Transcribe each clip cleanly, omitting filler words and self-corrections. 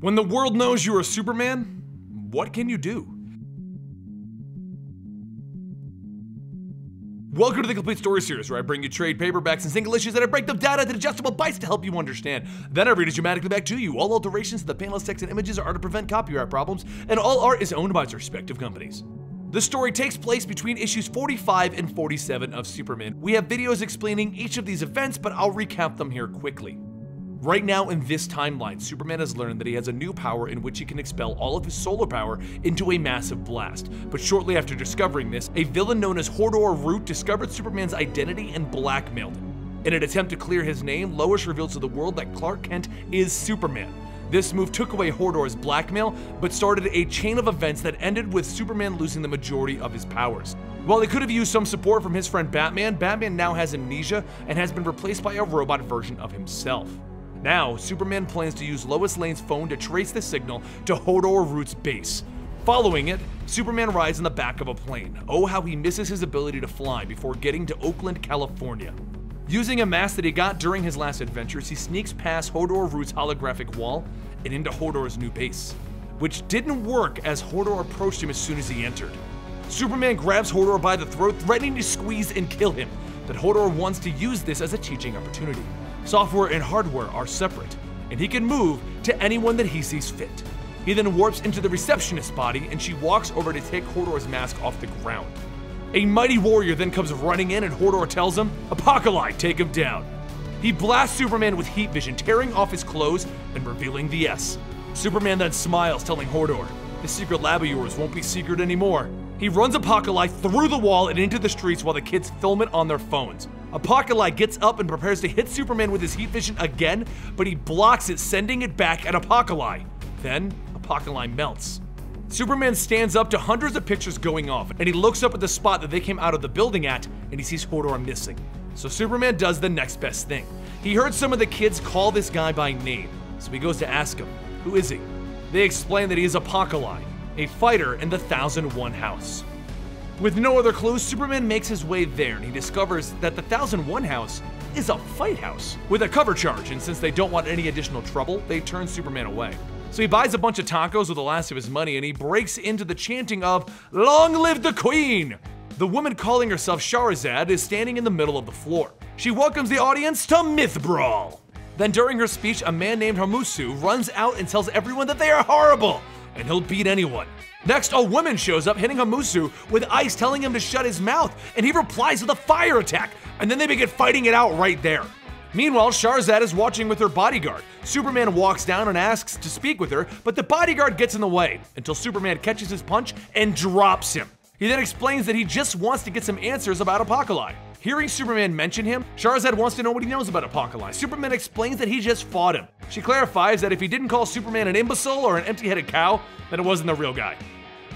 When the world knows you are Superman, what can you do? Welcome to the Complete Story Series, where I bring you trade paperbacks and single issues, and I break them down into digestible bites to help you understand. Then I read it dramatically back to you. All alterations to the panels, text, and images are to prevent copyright problems, and all art is owned by its respective companies. The story takes place between issues 45 and 47 of Superman. We have videos explaining each of these events, but I'll recap them here quickly. Right now in this timeline, Superman has learned that he has a new power in which he can expel all of his solar power into a massive blast. But shortly after discovering this, a villain known as Hodor Root discovered Superman's identity and blackmailed him. In an attempt to clear his name, Lois reveals to the world that Clark Kent is Superman. This move took away Hodor's blackmail, but started a chain of events that ended with Superman losing the majority of his powers. While he could have used some support from his friend Batman, Batman now has amnesia and has been replaced by a robot version of himself. Now, Superman plans to use Lois Lane's phone to trace the signal to Hodor Root's base. Following it, Superman rides in the back of a plane. Oh, how he misses his ability to fly before getting to Oakland, California. Using a mask that he got during his last adventures, he sneaks past Hodor Root's holographic wall and into Hodor's new base, which didn't work as Hodor approached him as soon as he entered. Superman grabs Hodor by the throat, threatening to squeeze and kill him, but Hodor wants to use this as a teaching opportunity. Software and hardware are separate, and he can move to anyone that he sees fit. He then warps into the receptionist's body, and she walks over to take Hodor's mask off the ground. A mighty warrior then comes running in, and Hodor tells him, "Apocalypse, take him down." He blasts Superman with heat vision, tearing off his clothes and revealing the S. Superman then smiles, telling Hodor, "This secret lab of yours won't be secret anymore." He runs Apocalypse through the wall and into the streets while the kids film it on their phones. Apocalypse gets up and prepares to hit Superman with his heat vision again, but he blocks it, sending it back at Apocalypse. Then, Apocalypse melts. Superman stands up to hundreds of pictures going off, and he looks up at the spot that they came out of the building at, and he sees Hodor missing. So Superman does the next best thing. He heard some of the kids call this guy by name, so he goes to ask him, who is he? They explain that he is Apocalypse, a fighter in the 1001 house. With no other clues, Superman makes his way there, and he discovers that the 1001 house is a fight house with a cover charge, and since they don't want any additional trouble, they turn Superman away. So he buys a bunch of tacos with the last of his money, and he breaks into the chanting of, "Long live the Queen!" The woman calling herself Shahrazad is standing in the middle of the floor. She welcomes the audience to Myth Brawl. Then during her speech, a man named Hamusu runs out and tells everyone that they are horrible, and he'll beat anyone. Next, a woman shows up hitting Hamusu with ice, telling him to shut his mouth, and he replies with a fire attack, and then they begin fighting it out right there. Meanwhile, Shahrazad is watching with her bodyguard. Superman walks down and asks to speak with her, but the bodyguard gets in the way until Superman catches his punch and drops him. He then explains that he just wants to get some answers about Apocalypse. Hearing Superman mention him, Shahrazad wants to know what he knows about Apocalypse. Superman explains that he just fought him. She clarifies that if he didn't call Superman an imbecile or an empty-headed cow, then it wasn't the real guy.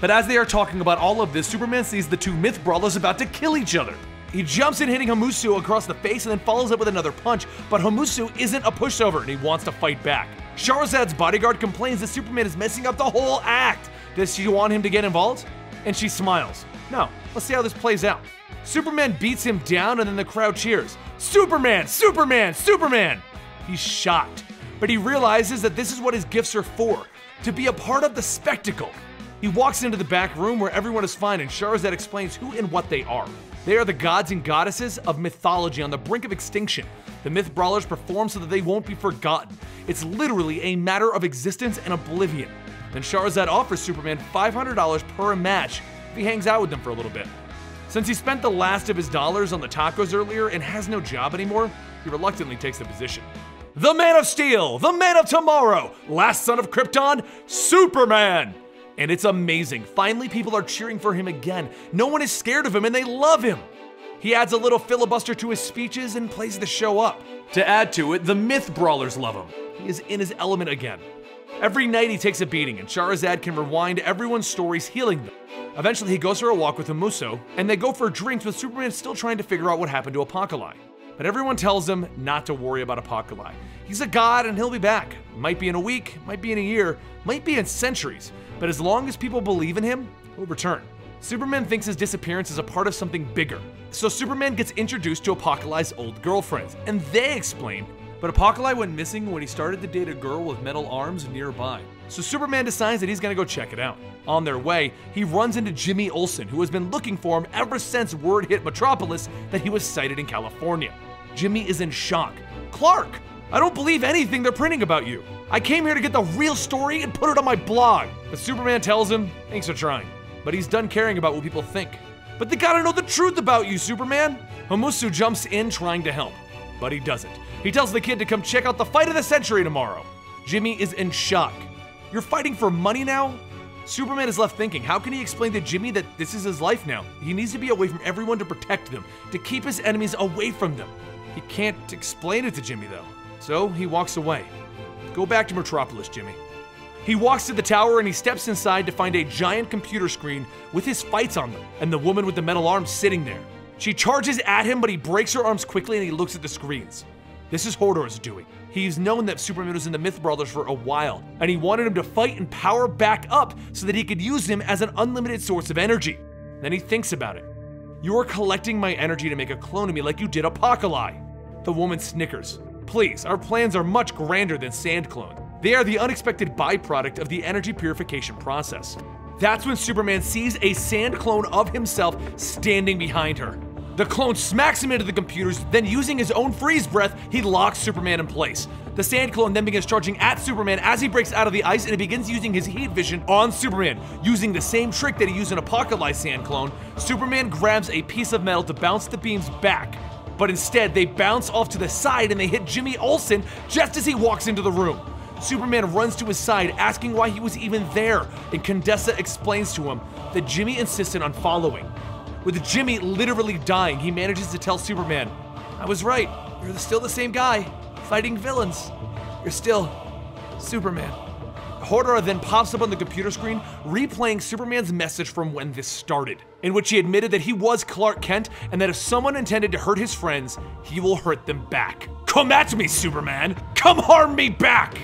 But as they are talking about all of this, Superman sees the two myth brawlers about to kill each other. He jumps in, hitting Hamusu across the face, and then follows up with another punch, but Hamusu isn't a pushover and he wants to fight back. Shahrazad's bodyguard complains that Superman is messing up the whole act. Does she want him to get involved? And she smiles. No, let's see how this plays out. Superman beats him down, and then the crowd cheers. "Superman! Superman! Superman!" He's shocked, but he realizes that this is what his gifts are for, to be a part of the spectacle. He walks into the back room where everyone is fine, and Shahrazad explains who and what they are. They are the gods and goddesses of mythology on the brink of extinction. The myth brawlers perform so that they won't be forgotten. It's literally a matter of existence and oblivion. Then Shahrazad offers Superman $500 per match if he hangs out with them for a little bit. Since he spent the last of his dollars on the tacos earlier and has no job anymore, he reluctantly takes the position. The Man of Steel, the Man of Tomorrow, last son of Krypton, Superman! And it's amazing. Finally, people are cheering for him again. No one is scared of him and they love him. He adds a little filibuster to his speeches and plays the show up. To add to it, the myth brawlers love him. He is in his element again. Every night he takes a beating, and Shahrazad can rewind everyone's stories, healing them. Eventually he goes for a walk with Hamusu, and they go for drinks with Superman still trying to figure out what happened to Apocalypse. But everyone tells him not to worry about Apocalypse. He's a god and he'll be back. Might be in a week, might be in a year, might be in centuries. But as long as people believe in him, he'll return. Superman thinks his disappearance is a part of something bigger. So Superman gets introduced to Apocalypse's old girlfriends, and they explain But Apocalypse went missing when he started to date a girl with metal arms nearby. So Superman decides that he's gonna go check it out. On their way, he runs into Jimmy Olsen, who has been looking for him ever since word hit Metropolis that he was sighted in California. Jimmy is in shock. "Clark, I don't believe anything they're printing about you. I came here to get the real story and put it on my blog." But Superman tells him, "Thanks for trying." But he's done caring about what people think. "But they gotta know the truth about you, Superman." Homusu jumps in trying to help, but he doesn't. He tells the kid to come check out the fight of the century tomorrow. Jimmy is in shock. "You're fighting for money now?" Superman is left thinking, how can he explain to Jimmy that this is his life now? He needs to be away from everyone to protect them, to keep his enemies away from them. He can't explain it to Jimmy though, so he walks away. Go back to Metropolis, Jimmy. He walks to the tower and he steps inside to find a giant computer screen with his fights on them, and the woman with the metal arms sitting there. She charges at him, but he breaks her arms quickly and he looks at the screens. This is Hodor's doing. He's known that Superman was in the Myth Brawlers for a while, and he wanted him to fight and power back up so that he could use him as an unlimited source of energy. Then he thinks about it. "You are collecting my energy to make a clone of me like you did Apocalypse." The woman snickers. "Please, our plans are much grander than sand clones. They are the unexpected byproduct of the energy purification process." That's when Superman sees a sand clone of himself standing behind her. The clone smacks him into the computers, then using his own freeze breath, he locks Superman in place. The sand clone then begins charging at Superman as he breaks out of the ice, and he begins using his heat vision on Superman. Using the same trick that he used in Apocalypse sand clone, Superman grabs a piece of metal to bounce the beams back. But instead, they bounce off to the side and they hit Jimmy Olsen just as he walks into the room. Superman runs to his side, asking why he was even there, and Condessa explains to him that Jimmy insisted on following. With Jimmy literally dying, he manages to tell Superman, "I was right, you're still the same guy, fighting villains. You're still Superman." Hodor then pops up on the computer screen, replaying Superman's message from when this started, in which he admitted that he was Clark Kent and that if someone intended to hurt his friends, he will hurt them back. "Come at me, Superman! Come harm me back!"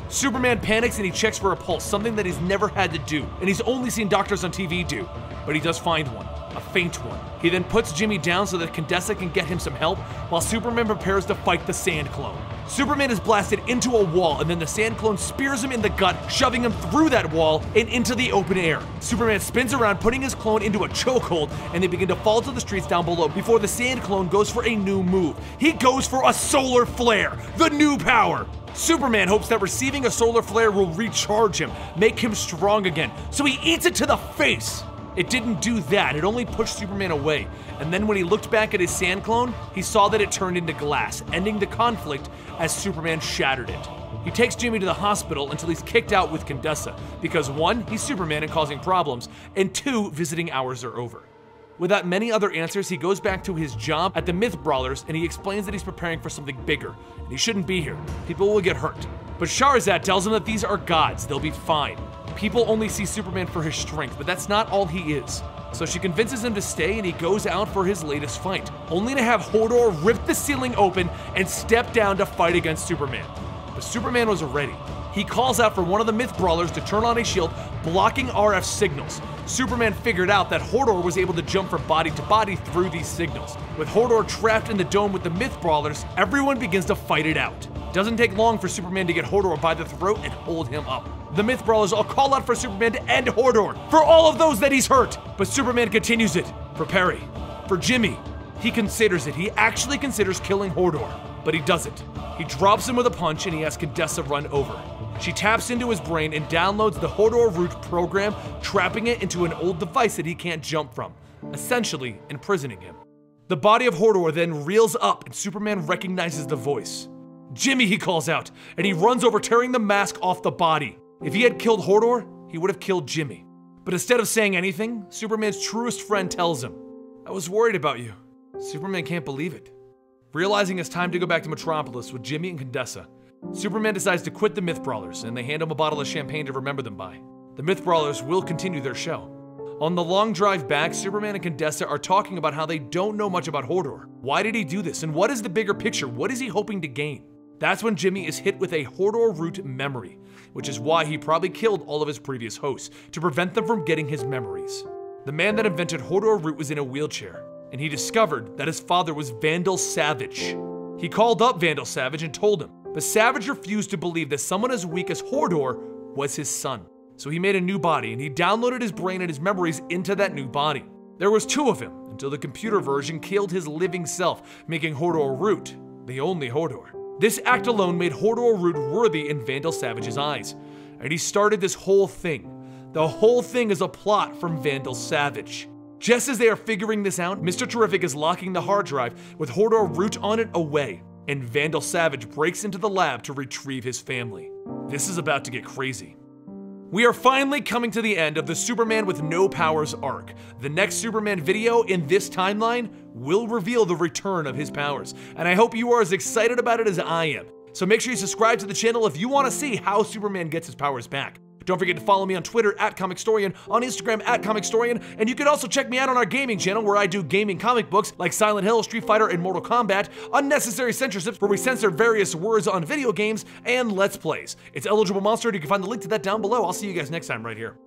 Superman panics and he checks for a pulse, something that he's never had to do, and he's only seen doctors on TV do, but he does find one. A faint one. He then puts Jimmy down so that Condessa can get him some help, while Superman prepares to fight the sand clone. Superman is blasted into a wall, and then the sand clone spears him in the gut, shoving him through that wall and into the open air. Superman spins around, putting his clone into a chokehold, and they begin to fall to the streets down below before the sand clone goes for a new move. He goes for a solar flare, the new power. Superman hopes that receiving a solar flare will recharge him, make him strong again, so he eats it to the face. It didn't do that, it only pushed Superman away, and then when he looked back at his sand clone, he saw that it turned into glass, ending the conflict as Superman shattered it. He takes Jimmy to the hospital until he's kicked out with Condessa, because 1, he's Superman and causing problems, and 2, visiting hours are over. Without many other answers, he goes back to his job at the Myth Brawlers, and he explains that he's preparing for something bigger, and he shouldn't be here. People will get hurt. But Shahrazad tells him that these are gods, they'll be fine. People only see Superman for his strength, but that's not all he is. So she convinces him to stay and he goes out for his latest fight, only to have Hodor rip the ceiling open and step down to fight against Superman. But Superman was ready. He calls out for one of the Myth Brawlers to turn on a shield, blocking RF signals. Superman figured out that Hodor was able to jump from body to body through these signals. With Hodor trapped in the dome with the Myth Brawlers, everyone begins to fight it out. Doesn't take long for Superman to get Hodor by the throat and hold him up. The Myth Brawlers all call out for Superman to end Hodor, for all of those that he's hurt. But Superman continues it, for Perry, for Jimmy. He considers it, he actually considers killing Hodor, but he doesn't. He drops him with a punch and he has Condessa run over. She taps into his brain and downloads the Hodor root program, trapping it into an old device that he can't jump from, essentially imprisoning him. The body of Hodor then reels up and Superman recognizes the voice. "Jimmy," he calls out, and he runs over, tearing the mask off the body. If he had killed Hodor, he would have killed Jimmy. But instead of saying anything, Superman's truest friend tells him, "I was worried about you." Superman can't believe it. Realizing it's time to go back to Metropolis with Jimmy and Condessa, Superman decides to quit the Myth Brawlers, and they hand him a bottle of champagne to remember them by. The Myth Brawlers will continue their show. On the long drive back, Superman and Condessa are talking about how they don't know much about Hodor. Why did he do this, and what is the bigger picture? What is he hoping to gain? That's when Jimmy is hit with a Hodor root memory, which is why he probably killed all of his previous hosts, to prevent them from getting his memories. The man that invented Hodor root was in a wheelchair, and he discovered that his father was Vandal Savage. He called up Vandal Savage and told him, but Savage refused to believe that someone as weak as Hodor was his son. So he made a new body and he downloaded his brain and his memories into that new body. There was 2 of him until the computer version killed his living self, making Hodor Root the only Hodor. This act alone made Hodor Root worthy in Vandal Savage's eyes, and he started this whole thing. The whole thing is a plot from Vandal Savage. Just as they are figuring this out, Mr. Terrific is locking the hard drive with Hodor Root on it away, and Vandal Savage breaks into the lab to retrieve his family. This is about to get crazy. We are finally coming to the end of the Superman with no powers arc. The next Superman video in this timeline will reveal the return of his powers, and I hope you are as excited about it as I am. So make sure you subscribe to the channel if you want to see how Superman gets his powers back. Don't forget to follow me on Twitter @Comicstorian, on Instagram @Comicstorian, and you can also check me out on our gaming channel where I do gaming comic books like Silent Hill, Street Fighter, and Mortal Kombat, Unnecessary Censorships where we censor various words on video games, and Let's Plays. It's Eligible Monster, and you can find the link to that down below. I'll see you guys next time right here.